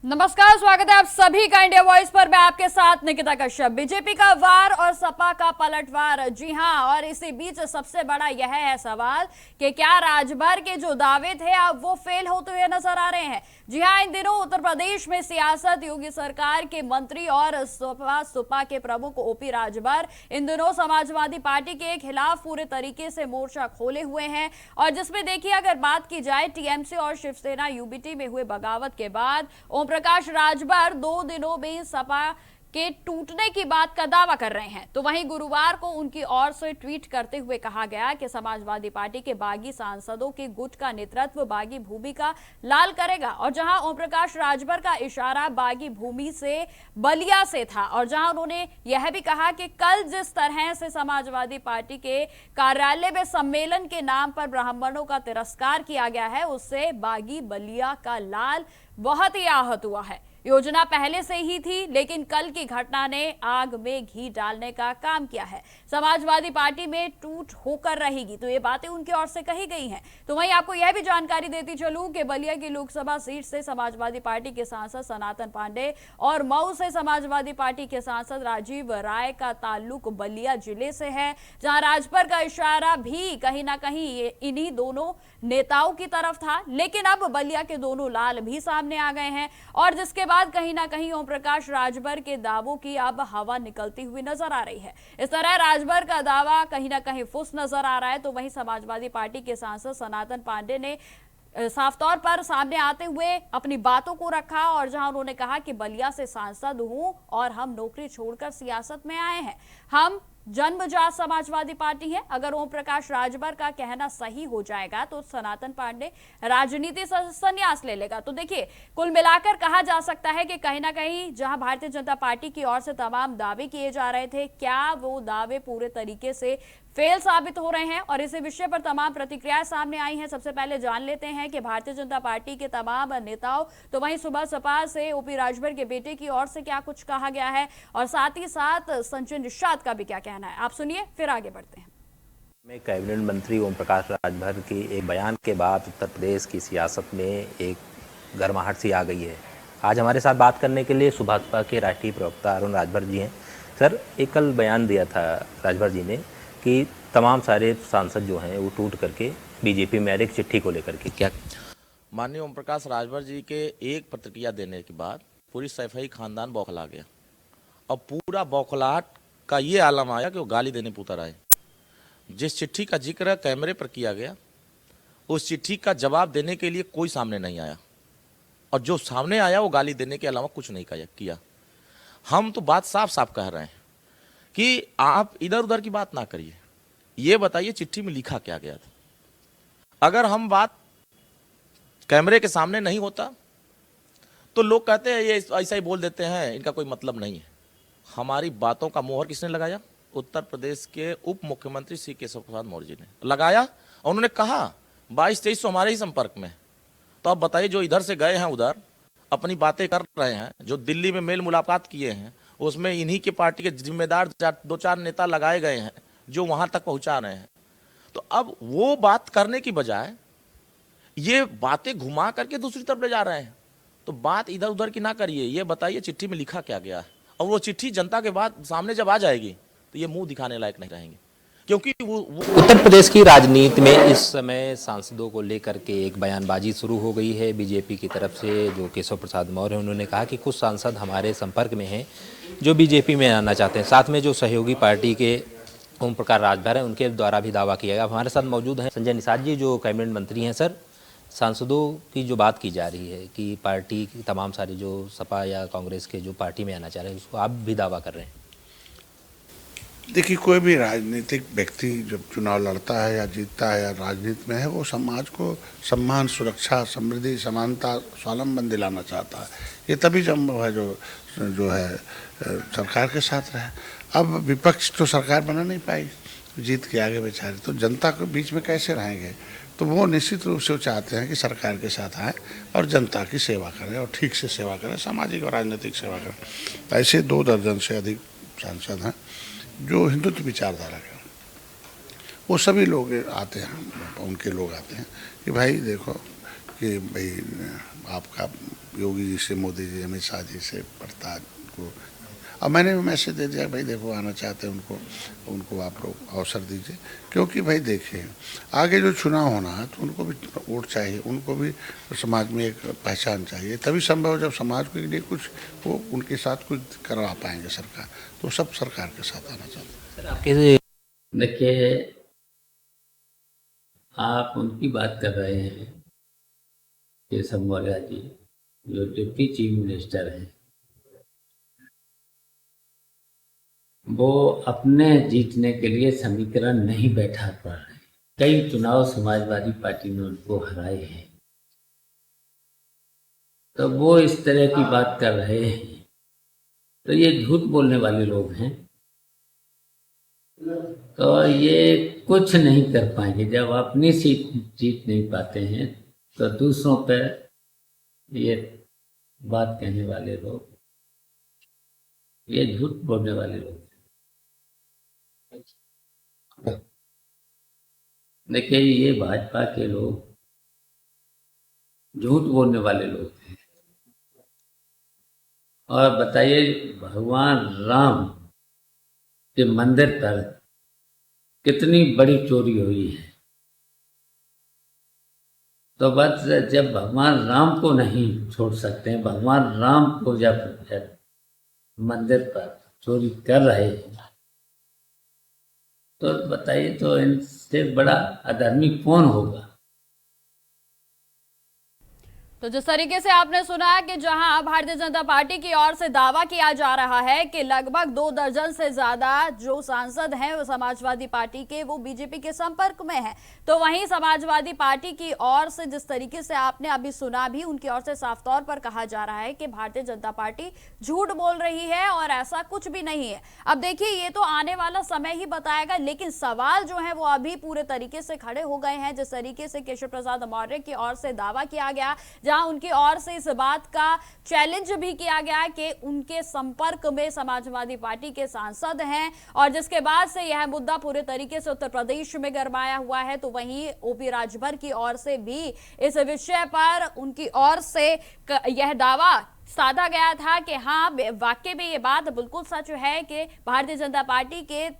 नमस्कार, स्वागत है आप सभी का इंडिया वॉइस पर। मैं आपके साथ निकिता कश्यप। बीजेपी का वार और सपा का पलटवार, जी हां, और इसी बीच सबसे बड़ा यह है सवाल कि क्या राजभर के जो दावे थे अब वो फेल होते हुए नजर आ रहे हैं। जी हां, इन दिनों उत्तर प्रदेश में सियासत, योगी सरकार के मंत्री और सुपा के प्रमुख ओपी राजभर इन दिनों समाजवादी पार्टी के खिलाफ पूरे तरीके से मोर्चा खोले हुए हैं। और जिसमें देखिए, अगर बात की जाए टीएमसी और शिवसेना यूबीटी में हुए बगावत के बाद ओम प्रकाश राजभर 2 दिनों में सपा के टूटने की बात का दावा कर रहे हैं। तो वहीं गुरुवार को उनकी ओर से ट्वीट करते हुए कहा गया कि समाजवादी पार्टी के बागी सांसदों के गुट का नेतृत्व बागी भूमि का लाल करेगा। और जहां ओम प्रकाश राजभर का इशारा बागी भूमि से बलिया से था, और जहां उन्होंने यह भी कहा कि कल जिस तरह से समाजवादी पार्टी के कार्यालय में सम्मेलन के नाम पर ब्राह्मणों का तिरस्कार किया गया है, उससे बागी बलिया का लाल बहुत ही आहत हुआ है। योजना पहले से ही थी, लेकिन कल की घटना ने आग में घी डालने का काम किया है। समाजवादी पार्टी में टूट होकर रहेगी, तो ये बातें उनकी ओर से कही गई हैं। तो वहीं आपको यह भी जानकारी देती चलूं कि बलिया की लोकसभा सीट से समाजवादी पार्टी के सांसद सनातन पांडे और मऊ से समाजवादी पार्टी के सांसद राजीव राय का ताल्लुक बलिया जिले से है, जहां राजभर का इशारा भी कहीं ना कहीं इन्हीं दोनों नेताओं की तरफ था। लेकिन अब बलिया के दोनों लाल भी सामने आ गए हैं, और जिसके बाद कहीं ना कहीं ओम प्रकाश राजभर के दावों की अब हवा निकलती हुई नजर आ रही है। इस तरह राजभर का दावा कहीं ना कहीं फुस नजर आ रहा है। तो वहीं समाजवादी पार्टी के सांसद सनातन पांडे ने साफ तौर पर सामने आते हुए अपनी बातों को रखा, और जहां उन्होंने कहा कि बलिया से सांसद हूं और हम नौकरी छोड़कर सियासत में आए हैं। हम जन्मजात समाजवादी पार्टी है। अगर ओम प्रकाश राजभर का कहना सही हो जाएगा तो सनातन पांडे राजनीति से संन्यास ले लेगा। तो देखिए, कुल मिलाकर कहा जा सकता है कि कहीं ना कहीं जहां भारतीय जनता पार्टी की ओर से तमाम दावे किए जा रहे थे, क्या वो दावे पूरे तरीके से फेल साबित हो रहे हैं। और इसी विषय पर तमाम प्रतिक्रियाएं सामने आई हैं। सबसे पहले जान लेते हैं कि भारतीय जनता पार्टी के तमाम नेताओं, तो वहीं सुबह सपा से ओपी राजभर के बेटे की ओर से क्या कुछ कहा गया है, और साथ ही साथ संजय निषाद का भी क्या कहना है, आप सुनिए, फिर आगे बढ़ते हैं। में कैबिनेट मंत्री ओम प्रकाश राजभर के एक बयान के बाद उत्तर प्रदेश की सियासत में एक गर्माहट सी आ गई है। आज हमारे साथ बात करने के लिए सुभाषपा के राष्ट्रीय प्रवक्ता अरुण राजभर जी हैं। सर, एक कल बयान दिया था राजभर जी ने कि तमाम सारे सांसद जो हैं वो टूट करके बीजेपी में एक चिट्ठी को लेकर के, क्या माननीय ओम प्रकाश राजभर जी के एक प्रतिक्रिया देने के बाद पूरी सैफई खानदान बौखला गया, और पूरा बौखलाहट का ये आलम आया कि वो गाली देने पे उतर आए। जिस चिट्ठी का जिक्र कैमरे पर किया गया, उस चिट्ठी का जवाब देने के लिए कोई सामने नहीं आया, और जो सामने आया वो गाली देने के अलावा कुछ नहीं किया। हम तो बात साफ साफ कह रहे हैं कि आप इधर उधर की बात ना करिए, ये बताइए चिट्ठी में लिखा क्या गया था। अगर हम बात कैमरे के सामने नहीं होता तो लोग कहते हैं ये ऐसा ही बोल देते हैं, इनका कोई मतलब नहीं है। हमारी बातों का मोहर किसने लगाया? उत्तर प्रदेश के उप मुख्यमंत्री श्री केशव प्रसाद मौर्य जी ने लगाया, और उन्होंने कहा 22-23 हमारे ही संपर्क में। तो अब बताइए, जो इधर से गए हैं उधर अपनी बातें कर रहे हैं, जो दिल्ली में मेल मुलाकात किए हैं, उसमें इन्हीं के पार्टी के जिम्मेदार 2-4 नेता लगाए गए हैं जो वहां तक पहुंचा रहे हैं। तो अब वो बात करने की बजाय ये बातें घुमा करके दूसरी तरफ ले जा रहे हैं। तो बात इधर उधर की ना करिए, ये बताइए चिट्ठी में लिखा क्या गया है। और वो चिट्ठी जनता के बाद सामने जब आ जाएगी तो ये मुंह दिखाने लायक नहीं रहेंगे, क्योंकि वो उत्तर प्रदेश की राजनीति में इस समय सांसदों को लेकर के एक बयानबाजी शुरू हो गई है बीजेपी की तरफ से। जो केशव प्रसाद मौर्य हैं, उन्होंने कहा कि कुछ सांसद हमारे संपर्क में हैं जो बीजेपी में आना चाहते हैं। साथ में जो सहयोगी पार्टी के ओम प्रकाश राजभर हैं, उनके द्वारा भी दावा किया गया। हमारे साथ मौजूद हैं संजय निषाद जी, जो कैबिनेट मंत्री हैं। सर, सांसदों की जो बात की जा रही है कि पार्टी की तमाम सारी जो सपा या कांग्रेस के जो पार्टी में आना चाह रहे हैं, उसको आप भी दावा कर रहे हैं। देखिए, कोई भी राजनीतिक व्यक्ति जब चुनाव लड़ता है या जीतता है या राजनीति में है, वो समाज को सम्मान, सुरक्षा, समृद्धि, समानता, स्वावलंबन दिलाना चाहता है। ये तभी संभव है जो है सरकार के साथ रहे। अब विपक्ष तो सरकार बना नहीं पाई, जीत के आगे बेचारे, तो जनता के बीच में कैसे रहेंगे? तो वो निश्चित रूप से चाहते हैं कि सरकार के साथ आए और जनता की सेवा करें, और ठीक से सेवा करें, सामाजिक और राजनीतिक सेवा करें। ऐसे 2 दर्जन से अधिक सांसद हैं जो हिंदुत्व विचारधारा के, वो सभी लोग आते हैं, उनके लोग आते हैं कि भाई देखो, कि भाई आपका योगी जी से, मोदी जी, अमित शाह जी से पड़ता को। अब मैंने भी मैसेज दे दिया, भाई देखो आना चाहते हैं उनको आप लोग अवसर दीजिए, क्योंकि भाई देखिए आगे जो चुनाव होना है तो उनको भी वोट चाहिए, उनको भी समाज में एक पहचान चाहिए, तभी संभव है जब समाज के लिए कुछ वो उनके साथ कुछ करवा पाएंगे सरकार, तो सब सरकार के साथ आना चाहते हैं। सर आपके देखिए, आप उनकी बात कर रहे हैं केशव मौर्य जी, जो डिप्टी चीफ मिनिस्टर हैं। वो अपने जीतने के लिए समीकरण नहीं बैठा पा रहे। कई चुनाव समाजवादी पार्टी ने उनको हराए हैं, तो वो इस तरह की बात कर रहे हैं, तो ये झूठ बोलने वाले लोग हैं। तो ये कुछ नहीं कर पाएंगे। जब अपनी सीट जीत नहीं पाते हैं तो दूसरों पर ये बात कहने वाले लोग, ये झूठ बोलने वाले लोग। देखिए, ये भाजपा के लोग झूठ बोलने वाले लोग हैं। और बताइए, भगवान राम के मंदिर पर कितनी बड़ी चोरी हुई है। तो बस जब भगवान राम को नहीं छोड़ सकते हैं, भगवान राम को जब मंदिर पर चोरी कर रहे हैं, तो बताइए तो इनसे बड़ा अधर्मी कौन होगा। तो जिस तरीके से आपने सुना कि जहां भारतीय जनता पार्टी की ओर से दावा किया जा रहा है कि लगभग 2 दर्जन से ज्यादा जो सांसद हैं वो समाजवादी पार्टी के, वो बीजेपी के संपर्क में हैं, तो वहीं समाजवादी पार्टी की ओर से जिस तरीके से आपने अभी सुना भी, उनकी ओर से साफ तौर पर कहा जा रहा है कि भारतीय जनता पार्टी झूठ बोल रही है और ऐसा कुछ भी नहीं है। अब देखिए, ये तो आने वाला समय ही बताएगा, लेकिन सवाल जो है वो अभी पूरे तरीके से खड़े हो गए हैं। जिस तरीके से केशव प्रसाद मौर्य की ओर से दावा किया गया, जहां उनकी ओर से इस बात का चैलेंज भी किया गया कि उनके संपर्क में समाजवादी पार्टी के सांसद हैं, और जिसके बाद से यह मुद्दा पूरे तरीके से उत्तर प्रदेश में गरमाया हुआ है। तो वहीं ओपी राजभर की ओर से भी इस विषय पर उनकी ओर से यह दावा साधा गया था कि हाँ, वाकई में ये बात बिल्कुल सच है कि भारतीय जनता पार्टी के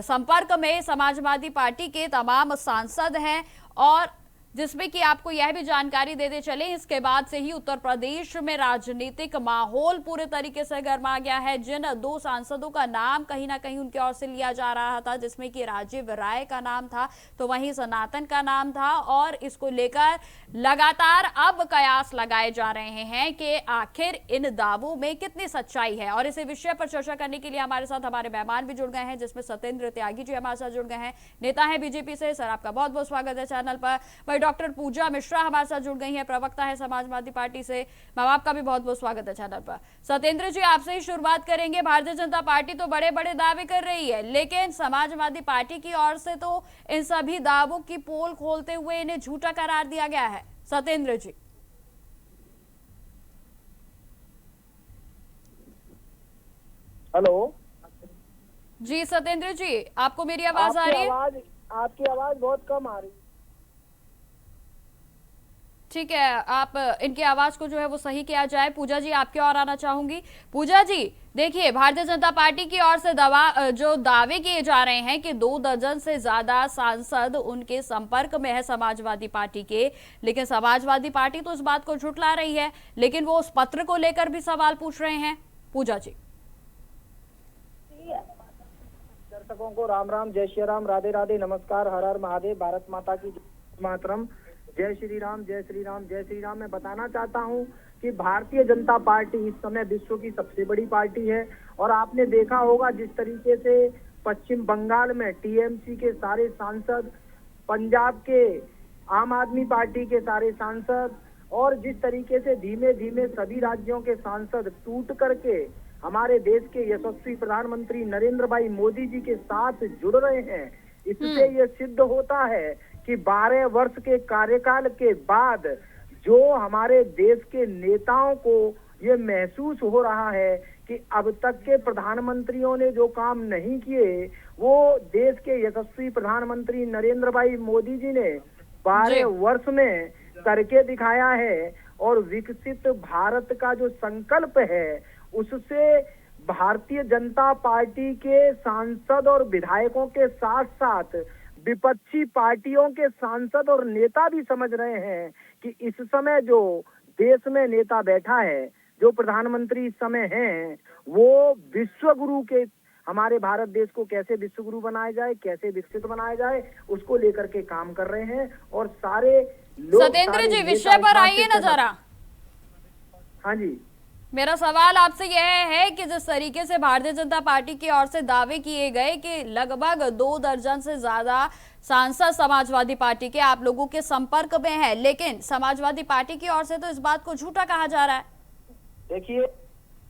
संपर्क में समाजवादी पार्टी के तमाम सांसद हैं। और जिसमें कि आपको यह भी जानकारी देते चले, इसके बाद से ही उत्तर प्रदेश में राजनीतिक माहौल पूरे तरीके से गर्मा गया है। जिन 2 सांसदों का नाम कहीं ना कहीं उनकी ओर से लिया जा रहा था, जिसमें कि राजीव राय का नाम था, तो वहीं सनातन का नाम था, और इसको लेकर लगातार अब कयास लगाए जा रहे हैं कि आखिर इन दावों में कितनी सच्चाई है। और इसी विषय पर चर्चा करने के लिए हमारे साथ हमारे मेहमान भी जुड़ गए हैं, जिसमें सत्येंद्र त्यागी जी हमारे साथ जुड़ गए हैं, नेता है बीजेपी से। सर, आपका बहुत बहुत स्वागत है चैनल पर। डॉक्टर पूजा मिश्रा हमारे साथ जुड़ गई हैं, प्रवक्ता है समाजवादी पार्टी से। मैम, आपका भी बहुत बहुत स्वागत है चैनल पर। सत्येंद्र जी, आपसे ही शुरुआत करेंगे। भारतीय जनता पार्टी तो बड़े बड़े दावे कर रही है, लेकिन समाजवादी पार्टी की ओर से तो इन सभी दावों की पोल खोलते हुए इन्हें झूठा करार दिया गया है। सत्येंद्र जी। हेलो जी सत्येंद्र जी, आपको मेरी आवाज आ रही है? आपकी आवाज बहुत कम आ रही है। ठीक है, आप इनकी आवाज को जो है वो सही किया जाए। पूजा जी, आपकी ओर आना चाहूंगी। पूजा जी, देखिए, भारतीय जनता पार्टी की ओर से जो दावे किए जा रहे हैं कि 2 दर्जन से ज्यादा सांसद उनके संपर्क में है समाजवादी पार्टी के, लेकिन समाजवादी पार्टी तो इस बात को झुठला रही है, लेकिन वो उस पत्र को लेकर भी सवाल पूछ रहे हैं। पूजा जी। दर्शकों को राम राम, जय श्री राम, राधे राधे, नमस्कार, हर हर महादेव, भारत माता की मातरम, जय श्री राम, जय श्री राम, जय श्री राम। मैं बताना चाहता हूं कि भारतीय जनता पार्टी इस समय विश्व की सबसे बड़ी पार्टी है, और आपने देखा होगा जिस तरीके से पश्चिम बंगाल में टीएमसी के सारे सांसद, पंजाब के आम आदमी पार्टी के सारे सांसद, और जिस तरीके से धीमे धीमे सभी राज्यों के सांसद टूट करके हमारे देश के यशस्वी प्रधानमंत्री नरेंद्र भाई मोदी जी के साथ जुड़ रहे हैं, इससे ये सिद्ध होता है कि 12 वर्ष के कार्यकाल के बाद जो हमारे देश के नेताओं को ये महसूस हो रहा है कि अब तक के प्रधानमंत्रियों ने जो काम नहीं किए, वो देश के यशस्वी प्रधानमंत्री नरेंद्र भाई मोदी जी ने 12 वर्ष में करके दिखाया है और विकसित भारत का जो संकल्प है उससे भारतीय जनता पार्टी के सांसद और विधायकों के साथ साथ विपक्षी पार्टियों के सांसद और नेता भी समझ रहे हैं कि इस समय जो देश में नेता बैठा है, जो प्रधानमंत्री इस समय हैं, वो विश्व गुरु के हमारे भारत देश को कैसे विश्व गुरु बनाया जाए, कैसे विकसित बनाया जाए, उसको लेकर के काम कर रहे हैं। और सारे लोग सतेंद्र जी विषय पर आइए ना जरा। हाँ जी, मेरा सवाल आपसे यह है कि जिस तरीके से भारतीय जनता पार्टी की ओर से दावे किए गए कि लगभग 2 दर्जन से ज्यादा सांसद समाजवादी पार्टी के आप लोगों के संपर्क में है, लेकिन समाजवादी पार्टी की ओर से तो इस बात को झूठा कहा जा रहा है। देखिए,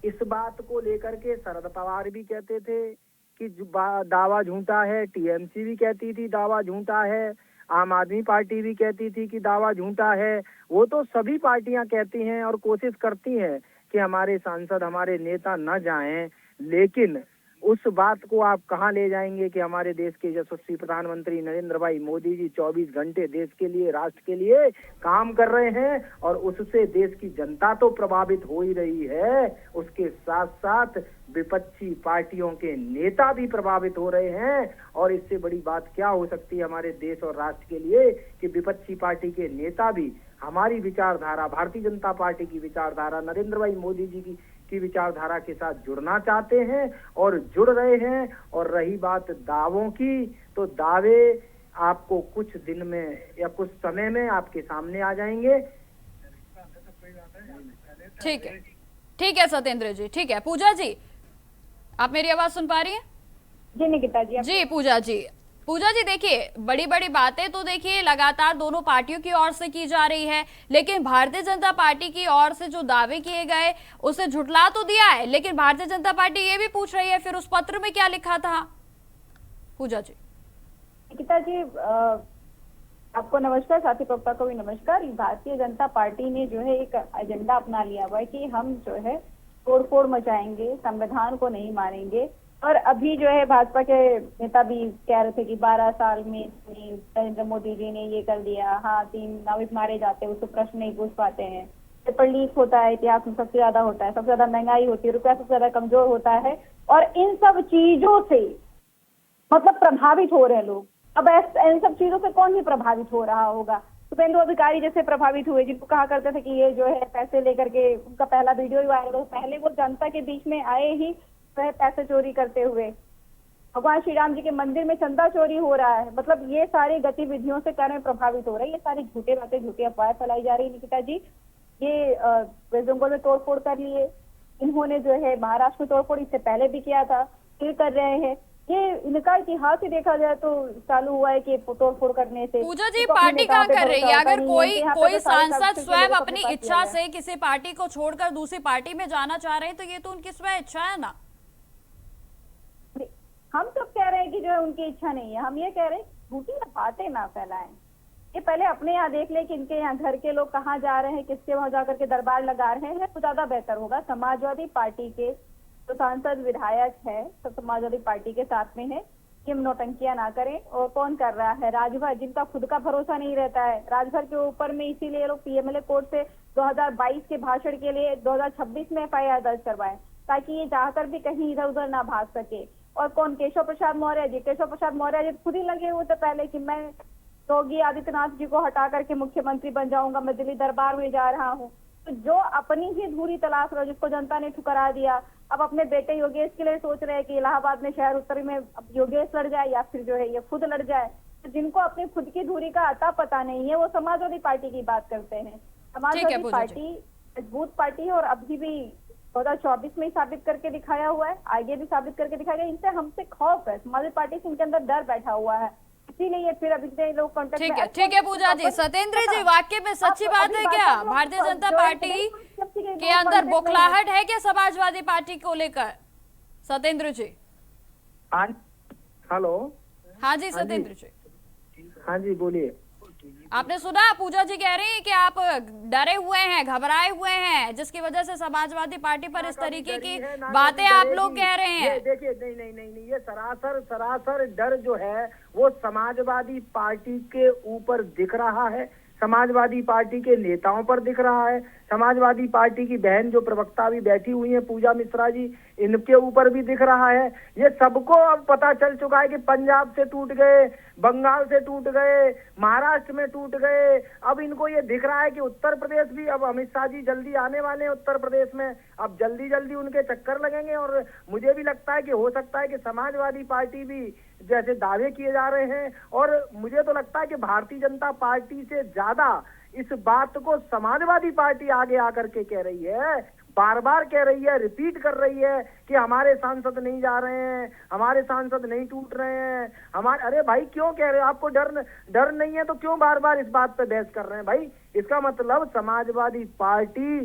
इस बात को लेकर के शरद पवार भी कहते थे कि दावा झूठा है, टीएमसी भी कहती थी दावा झूठा है, आम आदमी पार्टी भी कहती थी कि दावा झूठा है। वो तो सभी पार्टियां कहती हैं और कोशिश करती हैं कि हमारे सांसद, हमारे नेता न जाएं, लेकिन उस बात को आप कहां ले जाएंगे कि हमारे देश के यशस्वी प्रधानमंत्री नरेंद्र भाई मोदी जी 24 घंटे देश के लिए, राष्ट्र के लिए काम कर रहे हैं और उससे देश की जनता तो प्रभावित हो ही रही है, उसके साथ साथ विपक्षी पार्टियों के नेता भी प्रभावित हो रहे हैं। और इससे बड़ी बात क्या हो सकती है हमारे देश और राष्ट्र के लिए कि विपक्षी पार्टी के नेता भी हमारी विचारधारा, भारतीय जनता पार्टी की विचारधारा, नरेंद्र भाई मोदी जी की विचारधारा के साथ जुड़ना चाहते हैं और जुड़ रहे हैं। और रही बात दावों की, तो दावे आपको कुछ दिन में या कुछ समय में आपके सामने आ जाएंगे। ठीक है सतेंद्र जी, ठीक है। पूजा जी, आप मेरी आवाज सुन पा रही हैं? जी निकिता जी। जी पूजा जी देखिए, बड़ी बड़ी बातें तो देखिए लगातार दोनों पार्टियों की ओर से की जा रही है, लेकिन भारतीय जनता पार्टी की ओर से जो दावे किए गए उसे झुठला तो दिया है, लेकिन भारतीय जनता पार्टी ये भी पूछ रही है फिर उस पत्र में क्या लिखा था। पूजा जी। निकिता जी, आपको नमस्कार, साथी प्रवक्ता को भी नमस्कार। भारतीय जनता पार्टी ने जो है एक एजेंडा अपना लिया हुआ है कि हम जो है तोड़फोड़ मचाएंगे, संविधान को नहीं मानेंगे। और अभी जो है भाजपा के नेता भी कह रहे थे कि 12 साल में नरेंद्र मोदी जी ने ये कर दिया। हाँ, 3 नाविक मारे जाते हैं, उसको प्रश्न नहीं पूछ पाते हैं, पेपर लीक होता है, इतिहास में सबसे ज्यादा होता है, सबसे ज्यादा महंगाई होती है, रुपया सबसे ज्यादा कमजोर होता है। और इन सब चीजों से मतलब प्रभावित हो रहे हैं लोग। अब इन सब चीजों से कौन ही प्रभावित हो रहा होगा? शुभेंदु अधिकारी जैसे प्रभावित हुए, जिनको कहा करते थे कि ये जो है पैसे लेकर के, उनका पहला वीडियो ही वायरल हो, पहले वो जनता के बीच में आए ही वह पैसे चोरी करते हुए। भगवान श्री राम जी के मंदिर में चंदा चोरी हो रहा है। मतलब ये सारी गतिविधियों से कार्य प्रभावित हो रही है। ये सारी झूठे बातें, झूठी अफवाहें फैलाई जा रही है। निकिता जी, ये वेस्ट बंगाल में तोड़फोड़ कर लिए, इन्होंने जो है महाराष्ट्र में तोड़फोड़ इससे पहले भी किया था, फिर कर रहे हैं। ये इनका इतिहास ही देखा जाए तो चालू हुआ है कि तोड़फोड़ करने से। पूजा जी, पार्टी क्या कर रही है? अगर कोई सांसद स्वयं अपनी इच्छा से किसी पार्टी को छोड़कर दूसरी पार्टी में जाना चाह रहे हैं तो ये तो उनकी स्वयं इच्छा है ना। हम सब कह रहे हैं कि जो है उनकी इच्छा नहीं है। हम ये कह रहे हैं झूठी बातें ना फैलाएं। ये पहले अपने यहाँ देख ले कि इनके यहाँ घर के लोग कहाँ जा रहे हैं, किसके वहां जाकर के दरबार लगा रहे हैं, तो ज्यादा बेहतर होगा। समाजवादी पार्टी के जो सांसद विधायक है तो समाजवादी पार्टी के साथ में है कि हम नौटंकियां ना करें। और कौन कर रहा है? राजभर, जिनका खुद का भरोसा नहीं रहता है। राजभर के ऊपर में इसीलिए लोग पीएमएलए कोर्ट से 2022 के भाषण के लिए 2026 में एफआईआर दर्ज करवाए, ताकि ये चाहकर भी कहीं इधर उधर ना भाग सके। और कौन? केशव प्रसाद मौर्य जी। केशव प्रसाद मौर्य जी खुद ही लगे हुए थे पहले कि मैं योगी आदित्यनाथ जी को हटा करके मुख्यमंत्री बन जाऊंगा, मैं दिल्ली दरबार में जा रहा हूँ। तो जो अपनी ही धुरी तलाश रहा, जिसको जनता ने ठुकरा दिया, अब अपने बेटे योगेश के लिए सोच रहे हैं कि इलाहाबाद में शहर उत्तरी में अब योगेश लड़ जाए या फिर जो है ये खुद लड़ जाए। तो जिनको अपनी खुद की धुरी का अता पता नहीं है, वो समाजवादी पार्टी की बात करते हैं। समाजवादी पार्टी मजबूत पार्टी है और अभी भी 2024 में ही साबित करके दिखाया हुआ है, आगे भी साबित करके दिखाएगा। इनसे हमसे खौफ है, समाजवादी पार्टी से इनके अंदर डर बैठा हुआ है, इसीलिए फिर अभी से लोग कॉन्टेक्ट। ठीक है पूजा जी। सतेंद्र जी, वाकई में सच्ची बात है क्या? भारतीय जनता पार्टी के अंदर बौखलाहट है क्या समाजवादी पार्टी को लेकर? सतेंद्र जी। हेलो। हाँ जी सतेंद्र जी। हाँ जी बोलिए। आपने सुना पूजा जी कह रही हैं कि आप डरे हुए हैं, घबराए हुए हैं, जिसकी वजह से समाजवादी पार्टी पर इस तरीके की बातें आप लोग कह रहे हैं। देखिए, नहीं, ये सरासर डर जो है वो समाजवादी पार्टी के ऊपर दिख रहा है। समाजवादी पार्टी के नेताओं पर दिख रहा है, समाजवादी पार्टी की बहन जो प्रवक्ता भी बैठी हुई है पूजा मिश्रा जी, इनके ऊपर भी दिख रहा है। ये सबको अब पता चल चुका है कि पंजाब से टूट गए, बंगाल से टूट गए, महाराष्ट्र में टूट गए। अब इनको ये दिख रहा है कि उत्तर प्रदेश भी, अब अमित शाह जी जल्दी आने वाले हैं उत्तर प्रदेश में, अब जल्दी जल्दी उनके चक्कर लगेंगे। और मुझे भी लगता है कि हो सकता है कि समाजवादी पार्टी भी जैसे दावे किए जा रहे हैं, और मुझे तो लगता है कि भारतीय जनता पार्टी से ज्यादा इस बात को समाजवादी पार्टी आगे आकर के कह रही है, बार बार कह रही है, रिपीट कर रही है कि हमारे सांसद नहीं जा रहे हैं, हमारे सांसद नहीं टूट रहे हैं, हमारे। अरे भाई क्यों कह रहे हो? आपको डर नहीं है तो क्यों बार बार इस बात पे बहस कर रहे हैं भाई? इसका मतलब समाजवादी पार्टी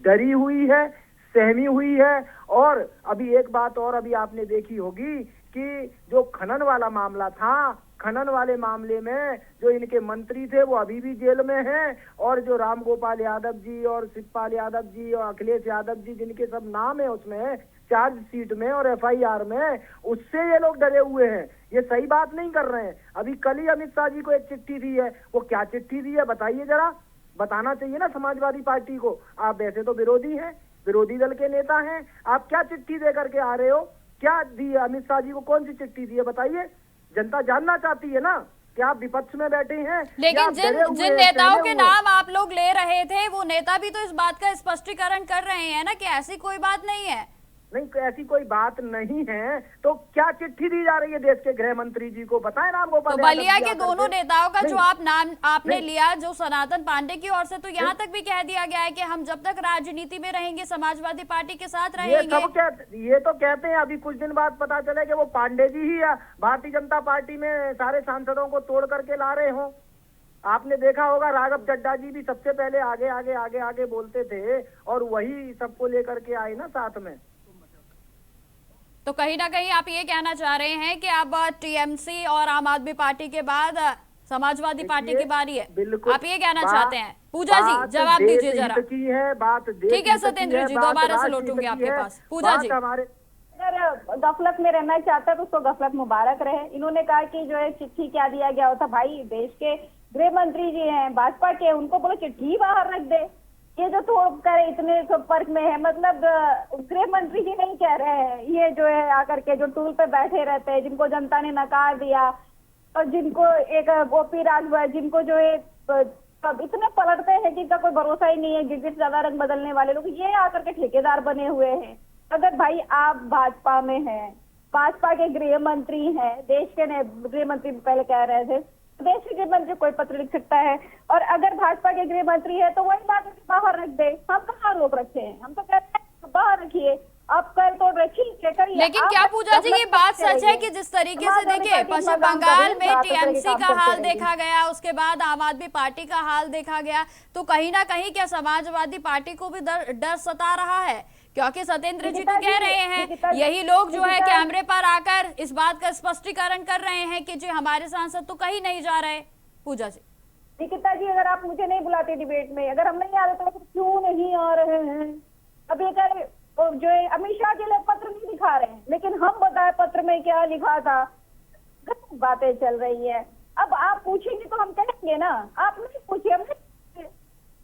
डरी हुई है, सहमी हुई है। और अभी एक बात और अभी आपने देखी होगी कि जो खनन वाला मामला था, खनन वाले मामले में जो इनके मंत्री थे वो अभी भी जेल में हैं, और जो राम गोपाल यादव जी और शिवपाल यादव जी और अखिलेश यादव जी जिनके सब नाम है उसमें चार्जशीट में और FIR में, उससे ये लोग डरे हुए हैं। ये सही बात नहीं कर रहे हैं। अभी कल ही अमित शाह जी को एक चिट्ठी दी है, वो क्या चिट्ठी दी है बताइए जरा, बताना चाहिए ना समाजवादी पार्टी को। आप वैसे तो विरोधी हैं, विरोधी दल के नेता हैं, आप क्या चिट्ठी दे करके आ रहे हो? क्या दी है अमित शाह जी को? कौन सी चिट्ठी दी है बताइए? जनता जानना चाहती है ना कि आप विपक्ष में बैठे हैं। लेकिन जिन नेताओं के नाम आप लोग ले रहे थे वो नेता भी तो इस बात का स्पष्टीकरण कर रहे हैं ना कि ऐसी कोई बात नहीं है। नहीं, ऐसी कोई बात नहीं है तो क्या चिट्ठी दी जा रही है देश के गृह मंत्री जी को? बताएं राम गोपाल तो बलिया के दोनों नेताओं का जो आप नाम आपने लिया, जो सनातन पांडे की ओर से, तो यहाँ तक भी कह दिया गया है कि हम जब तक राजनीति में रहेंगे समाजवादी पार्टी के साथ रहेंगे। ये तो कहते हैं, अभी कुछ दिन बाद पता चले कि वो पांडे जी ही भारतीय जनता पार्टी में सारे सांसदों को तोड़ करके ला रहे हो। आपने देखा होगा राघव चड्ढा जी भी सबसे पहले आगे आगे आगे आगे बोलते थे और वही सबको लेकर के आए ना साथ में। तो कहीं ना कहीं आप ये कहना चाह रहे हैं कि अब TMC और आम आदमी पार्टी के बाद समाजवादी पार्टी की बारी है, बिल्कुल आप ये कहना चाहते हैं? पूजा जी जवाब दीजिए जरा। ठीक है सत्येंद्र जी, दोबारा से लौटूंगी आपके पास। पूजा जी, अगर गफलत में रहना चाहता है तो उसको गफलत मुबारक रहे। इन्होंने कहा कि जो है चिट्ठी क्या दिया गया होता, भाई देश के गृह मंत्री जी हैं भाजपा के, उनको बोलो चिट्ठी बाहर रख दे। ये जो थोप करे इतने संपर्क में है, मतलब गृह मंत्री जी नहीं कह रहे हैं, ये जो है आकर के जो टूल पे बैठे रहते हैं, जिनको जनता ने नकार दिया, और जिनको एक गोपी राजभर, जिनको जो है इतने पलटते हैं जिनका कोई भरोसा ही नहीं है, गिरगिट ज्यादा रंग बदलने वाले लोग, ये आकर के ठेकेदार बने हुए हैं। अगर भाई आप भाजपा में हैं, भाजपा के गृह मंत्री हैं, देश के गृह मंत्री पहले कह रहे थे देश के गृह मंत्री कोई पत्र लिख सकता है, और अगर भाजपा के गृह मंत्री है तो वही ला करके बाहर रख दे। हम कहाँ रोक रखे हैं? हम तो कहते हैं बाहर रखिए, आप कर तो रखिए करिए। लेकिन क्या पूजा जी ये बात सच है कि जिस तरीके से देखिए पश्चिम बंगाल में TMC का हाल देखा गया, उसके बाद आम आदमी पार्टी का हाल देखा गया, तो कहीं ना कहीं क्या समाजवादी पार्टी को भी डर सता रहा है? क्योंकि सत्येंद्र जी तो कह रहे हैं, यही लोग जो है कैमरे पर आकर इस बात का स्पष्टीकरण कर रहे हैं कि जी हमारे सांसद तो कहीं नहीं जा रहे। पूजा जी, निकिता जी, अगर आप मुझे नहीं बुलाते डिबेट में, अगर हम नहीं आ रहे तो क्यों नहीं आ रहे हैं? अब ये जो है अमित शाह के लिए पत्र नहीं दिखा रहे हैं, लेकिन हम बताए पत्र में क्या लिखा था, बातें चल रही है। अब आप पूछेंगे तो हम कहेंगे ना, आप नहीं पूछिए, हम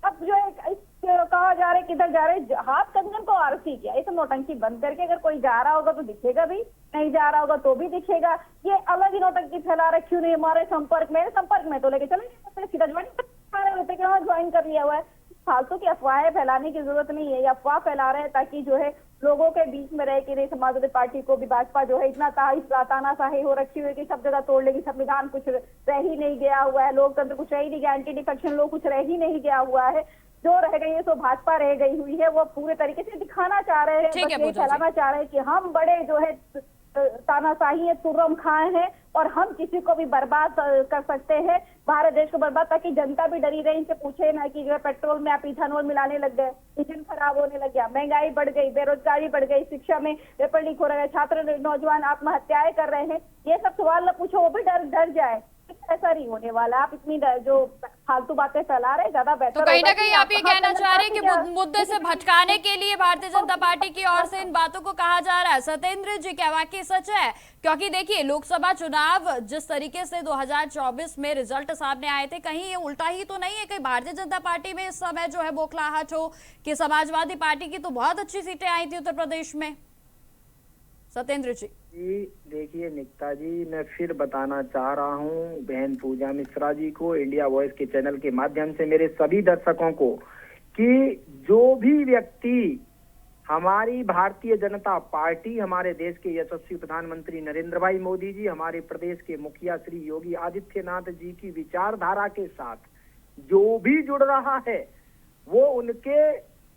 अब जो है कहा जा रहे किधर जा रहे, हाथ कंगन को आरती किया, इस नौटंकी बंद करके अगर कोई जा रहा होगा तो दिखेगा भी, नहीं जा रहा होगा तो भी दिखेगा। ये अलग ही नौटंकी फैला रहे, क्यों नहीं हमारे संपर्क में तो लेके चले सीधा ज्वाइन कर लिया हुआ है। फालतू की अफवाहें फैलाने की जरूरत नहीं है। ये अफवाह फैला रहे हैं ताकि जो है लोगों के बीच में रह के समाजवादी पार्टी को भी भाजपा जो है इतना तानाशाही हो रखी हुई कि सब जगह तोड़ लेगी, संविधान कुछ रह ही नहीं गया हुआ है, लोकतंत्र कुछ रह ही नहीं गया, एंटी डिफेक्शन लोग कुछ रह ही नहीं गया हुआ है, जो रह गई है सो भाजपा रह गई हुई है। वो पूरे तरीके से दिखाना चाह रहे हैं, फैलाना चाह रहे हैं कि हम बड़े जो है तानाशाही है, तुर्रम खां हैं और हम किसी को भी बर्बाद कर सकते हैं, भारत देश को बर्बाद, ताकि जनता भी डरी रही। इनसे पूछे ना कि जो है पेट्रोल में आप इथेनॉल मिलाने लग गए, इंजन खराब होने लग गया, महंगाई बढ़ गई, बेरोजगारी बढ़ गई, शिक्षा में पेपर लीक हो रहा है, छात्र नौजवान आत्महत्याएं कर रहे हैं, ये सब सवाल न पूछो, वो भी डर जाए। ऐसा नहीं होने वाला। आप इतनी जो फालतू बातें फैला रहे, ज्यादा बेहतर तो कहीं ना होगा कहीं कि आप ये कहाँ कहना चैनल चाह रहे हैं कि पार्टी मुद्दे से भटकाने के लिए भारतीय जनता पार्टी की ओर से इन बातों को कहा जा रहा है। सत्येंद्र जी, क्या वाकई सच है? क्योंकि देखिए, लोकसभा चुनाव जिस तरीके से 2024 में रिजल्ट सामने आए थे, कहीं ये उल्टा ही तो नहीं है? कहीं भारतीय जनता पार्टी में इस समय जो है बौखलाहट हो कि समाजवादी पार्टी की तो बहुत अच्छी सीटें आई थी उत्तर प्रदेश में। सत्येंद्र जी देखिए निकिता जी, मैं फिर बताना चाह रहा हूँ बहन पूजा मिश्रा जी को, इंडिया वॉइस के चैनल के माध्यम से मेरे सभी दर्शकों को, कि जो भी व्यक्ति हमारी भारतीय जनता पार्टी, हमारे देश के यशस्वी प्रधानमंत्री नरेंद्र भाई मोदी जी, हमारे प्रदेश के मुखिया श्री योगी आदित्यनाथ जी की विचारधारा के साथ जो भी जुड़ रहा है, वो उनके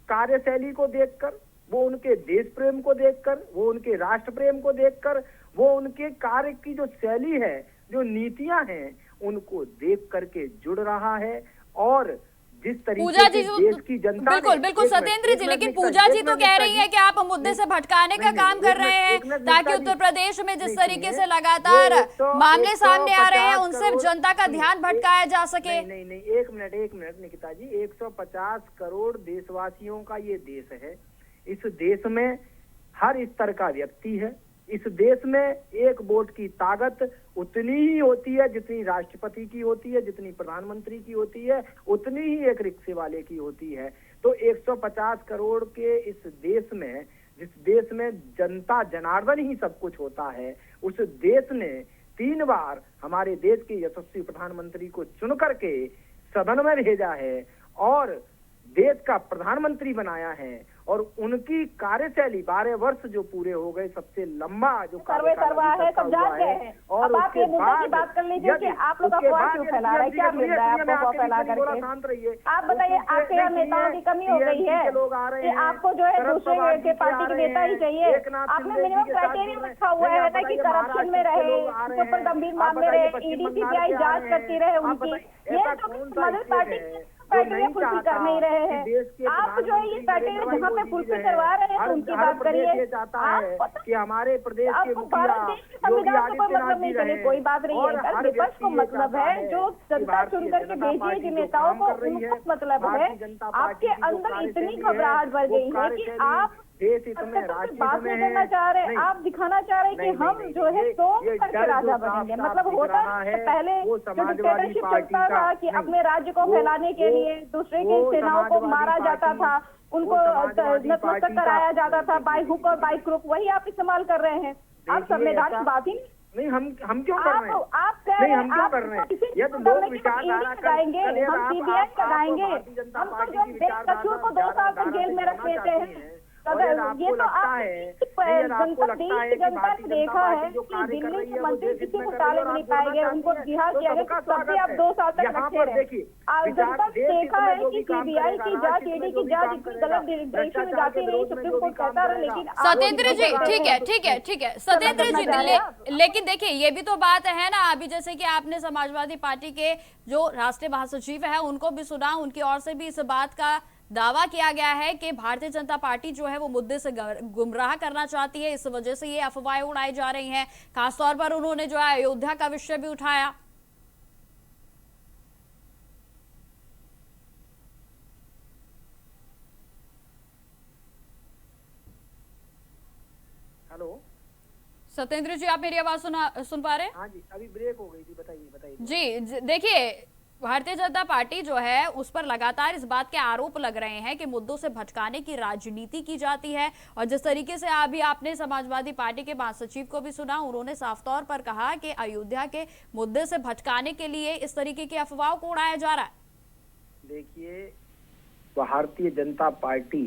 कार्यशैली को देखकर, वो उनके देश प्रेम को देखकर, वो उनके राष्ट्र प्रेम को देखकर, वो उनके कार्य की जो शैली है, जो नीतियां हैं, उनको देख करके जुड़ रहा है। और जिस तरीके पूजा जी से देश की जनता बिल्कुल बिल्कुल सत्येंद्र जी, लेकिन पूजा जी तो कह रही है कि आप मुद्दे से भटकाने का काम कर रहे हैं ताकि उत्तर प्रदेश में जिस तरीके से लगातार मामले सामने आ रहे हैं उनसे जनता का ध्यान भटकाया जा सके। नहीं, एक मिनट निकिता जी, 150 करोड़ देशवासियों का ये देश है। इस देश में हर स्तर का व्यक्ति है। इस देश में एक वोट की ताकत उतनी ही होती है जितनी राष्ट्रपति की होती है, जितनी प्रधानमंत्री की होती है, उतनी ही एक रिक्शे वाले की होती है। तो 150 करोड़ के इस देश में, जिस देश में जनता जनार्दन ही सब कुछ होता है, उस देश ने 3 बार हमारे देश के यशस्वी प्रधानमंत्री को चुन करके सदन में भेजा है और देश का प्रधानमंत्री बनाया है। और उनकी कार्यशैली 12 वर्ष जो पूरे हो गए, सबसे लंबा जो सर्वे करवा है, सब जान गए हैं। और अब आप ये मुद्दे की बात कर लीजिए कि आप लोग अफवाह क्यों फैला रहे हैं? क्या मिल रहा है आपको फैला करके? शांत रहिए। आप बताइए, आपके यहाँ नेताओं की कमी हो गई है कि आपको जो है दूसरे के पार्टी के नेता ही चाहिए? आपने मिनिमम क्राइटेरिया रखा हुआ है ना कि करप्शन में रहे, सुपर गंभीर मामले रहे, ईडी सीबीआई जांच करती रहे उनकी। ये तो मदर पार्टी क्राइटेरिया फुलफिल कर नहीं रहे हैं। आप जो है ये क्राइटेरिया जहाँ पे फुलफिल करवा रहे हैं उनकी बात करिए। चाहता है कि हमारे प्रदेश के भारत देश के संविधान को कोई मतलब नहीं, चलिए कोई बात नहीं है। विपक्ष को मतलब है जो जनता चुन करके भेजी जिन नेताओं को, उनको मतलब है। आपके अंदर इतनी घबराहट बढ़ गई है कि आप बात नहीं करना चाह रहे हैं। आप दिखाना चाह रहे हैं कि हम जो है सोम करके राजा बनेंगे। मतलब होता है पहले जो डिक्टेटरशिप चलता था कि अपने राज्य को फैलाने के लिए दूसरे की सेनाओं को मारा जाता था, उनको नतमस्तक कराया जाता था बाय हुक और बाय क्रुक, वही आप इस्तेमाल कर रहे हैं। आप संवैधानिक बात ही नहीं, हम क्यों कर रहे हैं? आप कह रहे हैं हम क्यों कर रहे हैं? ये तो लोग विचारधारा लगाएंगे, हम सीबीआई लगाएंगे, हम तो जो बेकसूर को 2 साल तक जेल में रख देते हैं। ये तो आप जनता ने देखा है कि दिल्ली के मंत्री किसी को टाले नहीं पाएंगे, उनको बिहार किया गया, सबसे आप 2 साल तक रखे रहे। जनता ने देखा है कि सीबीआई की जांच, ईडी की जांच इतनी गलत डायरेक्शन में जाती रही, सुप्रीम कोर्ट कहता रहा, लेकिन सत्येंद्र जी ठीक है सत्येंद्र जी, लेकिन देखिए ये भी तो बात है ना, अभी जैसे कि आपने समाजवादी पार्टी के जो राष्ट्रीय महासचिव है उनको भी सुना, उनकी ओर से भी इस बात का दावा किया गया है कि भारतीय जनता पार्टी जो है वो मुद्दे से गुमराह करना चाहती है, इस वजह से ये अफवाहें उड़ाई जा रही हैं। खासतौर पर उन्होंने जो है अयोध्या का विषय भी उठाया। हेलो सत्येंद्र जी, आप मेरी आवाज सुन पा रहे हैं? हाँ जी, अभी ब्रेक हो गई थी, बताइए। जी देखिए, भारतीय जनता पार्टी जो है उस पर लगातार इस बात के आरोप लग रहे हैं कि मुद्दों से भटकाने की राजनीति की जाती है। और जिस तरीके से अभी आपने समाजवादी पार्टी के महासचिव को भी सुना, उन्होंने साफ तौर पर कहा कि अयोध्या के मुद्दे से भटकाने के लिए इस तरीके की अफवाहों को उड़ाया जा रहा है। देखिए, भारतीय जनता पार्टी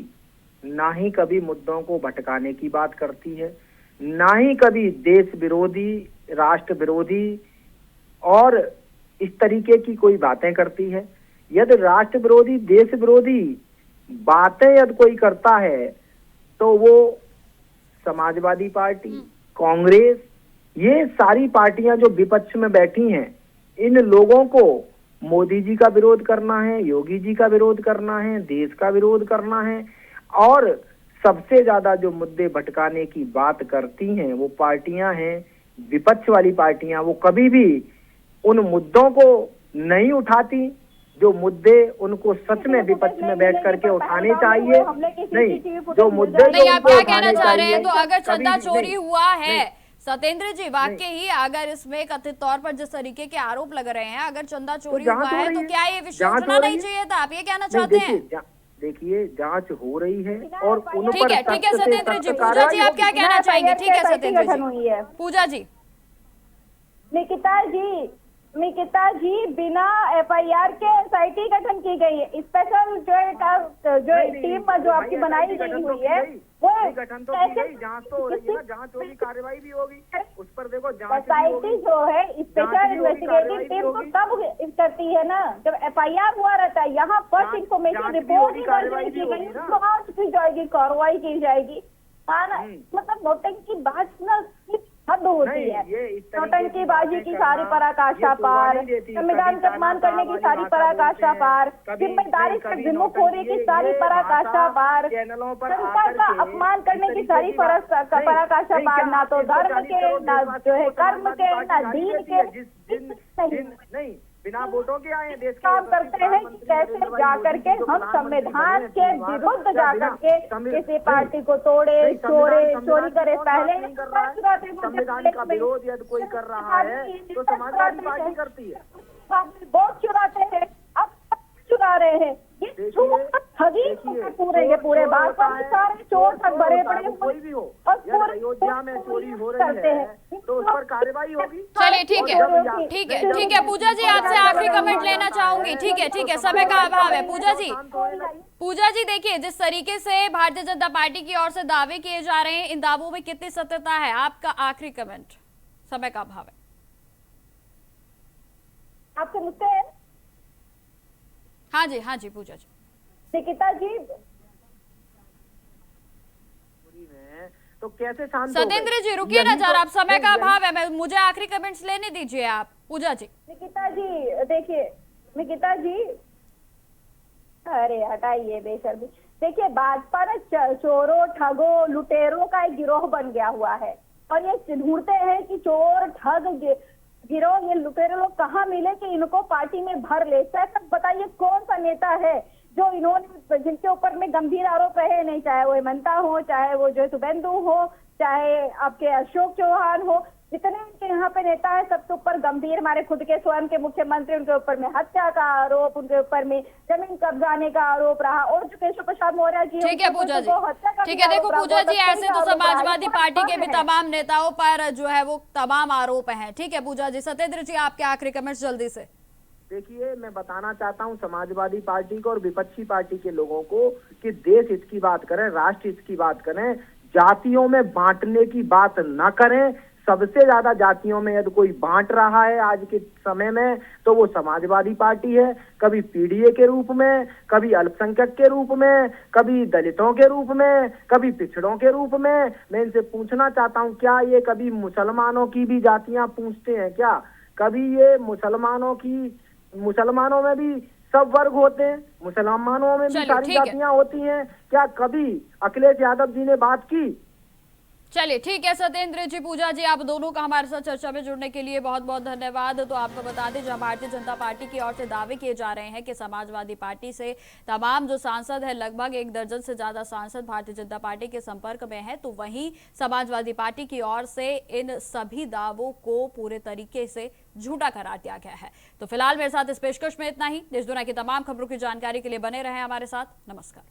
ना ही कभी मुद्दों को भटकाने की बात करती है, ना ही कभी देश विरोधी, राष्ट्र विरोधी और इस तरीके की कोई बातें करती है। यदि राष्ट्र विरोधी, देश विरोधी बातें यदि कोई करता है तो वो समाजवादी पार्टी, कांग्रेस, ये सारी पार्टियां जो विपक्ष में बैठी हैं, इन लोगों को मोदी जी का विरोध करना है, योगी जी का विरोध करना है, देश का विरोध करना है। और सबसे ज्यादा जो मुद्दे भटकाने की बात करती हैं वो पार्टियां हैं विपक्ष वाली पार्टियां। वो कभी भी उन मुद्दों को नहीं उठाती, जो मुद्दे उनको सच में विपक्ष में बैठ करके उठाने चाहिए। नहीं, जो मुद्दे नहीं, जो आप उनको क्या उठाने कहना चाह रहे हैं? चाहिए, तो अगर कभी चंदा भी चोरी नहीं, हुआ है नहीं, सत्येंद्र जी, वाकई ही अगर इसमें कथित तौर पर जिस तरीके के आरोप लग रहे हैं, अगर चंदा चोरी जांच हुआ हो है रही तो है। क्या ये विषय जांच उठना हो रही नहीं है। चाहिए था? आप ये कहना नहीं, चाहते हैं? देखिए जांच हो रही है और उन ठीक पर है, ठीक है सख्त से सत्येंद्र सख्त जी। पूजा कार्रवाई जी, आप क्या होगी। कहना चाहेंगे? ठीक है सत्येंद्र गठन हुई है। जी। पूजा जी, निकिता जी बिना एफआईआर के एसआईटी गठन की गई है। स्पेशल जो टीम जो आपकी बनाई गई हुई है वो गठन तो की गई, जांच तो हो रही है ना, जांच होगी, कार्रवाई भी होगी उस पर। देखो जांच एसआईटी जो है स्पेशल इन्वेस्टिगेटिव टीम तो तब करती है ना जब एफआईआर हुआ रहता है। यहाँ फर्स्ट इंफॉर्मेशन रिपोर्ट ही दर्ज नहीं की गई, जांच की जाएगी, कार्रवाई की जाएगी। मतलब नोटंकी बात ना हद होती है। नौटंकीबाजी की सारी पराकाष्ठा पार, संविधान का अपमान करने की सारी पराकाष्ठा पार, जिम्मेदारी से विमुखोरी की सारी पराकाष्ठा पार, जनता का अपमान करने की सारी पराकाष्ठा पार, ना तो धर्म के, ना जो है कर्म के, ना दीन के। नहीं, बिना वोटों के आए देश काम करते हैं कि कैसे जाकर के हम संविधान के विरुद्ध जाकर के किसी पार्टी को तोड़े, चोरी करे। पहले संविधान का विरोध यदि कोई कर रहा है तो समाजवादी पार्टी करती है। वोट चुराते हैं, अब चुरा रहे हैं। ये ठगी पूरे भाजपा में सारे चोर ठग भरे पड़े, कोई भी हो, और अयोध्या में चोरी हो रही है तो उस पर कार्रवाई होगी। चलिए ठीक है, ठीक है, ठीक है। पूजा जी, आपसे आखिरी कमेंट लेना चाहूंगी। ठीक है, ठीक है, समय का अभाव है। पूजा जी देखिए, जिस तरीके से भारतीय जनता पार्टी की ओर से दावे किए जा रहे हैं, इन दावों में कितनी सत्यता है? आपका आखिरी कमेंट। समय का अभाव है। आपसे मुझसे हाँ जी पूजा जी। निकिता जी तो कैसे शांत सत्येंद्र जी रुकिए ना जरा, आप समय का अभाव है, मुझे आखिरी कमेंट्स लेने दीजिए आप। पूजा जी। निकिता जी देखिए, निकिता जी अरे हटाइए बेशर्मी। देखिए भाजपा ना चोरों, ठगों, लुटेरों का एक गिरोह बन गया हुआ है और ये ढूंढते हैं कि चोर, ठग, गिरोह, ये लुटेरे लोग कहाँ मिले कि इनको पार्टी में भर ले। सर बताइए कौन सा नेता है जो इन्होंने, जिनके ऊपर में गंभीर आरोप रहे नहीं, चाहे वो हेमंता हो, चाहे वो जो शुभेंदु हो, चाहे आपके अशोक चौहान हो, जितने उनके यहाँ पे नेता है सबके ऊपर गंभीर, हमारे खुद के स्वयं के मुख्यमंत्री, उनके ऊपर में हत्या का आरोप, उनके ऊपर में जमीन कब्जाने का आरोप रहा, और जो केशव प्रसाद मौर्य जी, ठीक है पूजा जी, ठीक है। देखो पूजा जी, ऐसे तो समाजवादी पार्टी के भी तमाम नेताओं पर जो है वो तमाम आरोप हैं। ठीक है पूजा जी। सत्येंद्र जी, आपके आखिरी कमेंट्स जल्दी से। देखिए, मैं बताना चाहता हूं समाजवादी पार्टी को और विपक्षी पार्टी के लोगों को कि देश हित की बात करें, राष्ट्र हित की बात करें, जातियों में बांटने की बात ना करें। सबसे ज्यादा जातियों में यदि कोई बांट रहा है आज के समय में तो वो समाजवादी पार्टी है। कभी पीडीए के रूप में, कभी अल्पसंख्यक के रूप में, कभी दलितों के रूप में, कभी पिछड़ों के रूप में। मैं इनसे पूछना चाहता हूं, क्या ये कभी मुसलमानों की भी जातियां पूछते हैं क्या? कभी ये मुसलमानों में भी सब वर्ग होते हैं, मुसलमानों में भी सारी जातियां होती हैं क्या? कभी अखिलेश यादव जी ने बात की? चलिए ठीक है सत्येंद्र जी, पूजा जी, आप दोनों का हमारे साथ चर्चा में जुड़ने के लिए बहुत बहुत धन्यवाद। तो आपको बता दें, जहां भारतीय जनता पार्टी की ओर से दावे किए जा रहे हैं कि समाजवादी पार्टी से तमाम जो सांसद है, लगभग 1 दर्जन से ज्यादा सांसद भारतीय जनता पार्टी के संपर्क में है, तो वहीं समाजवादी पार्टी की ओर से इन सभी दावों को पूरे तरीके से झूठा करार दिया गया है। तो फिलहाल मेरे साथ इस पेशकश में इतना ही। देश दुनिया की तमाम खबरों की जानकारी के लिए बने रहे हमारे साथ। नमस्कार।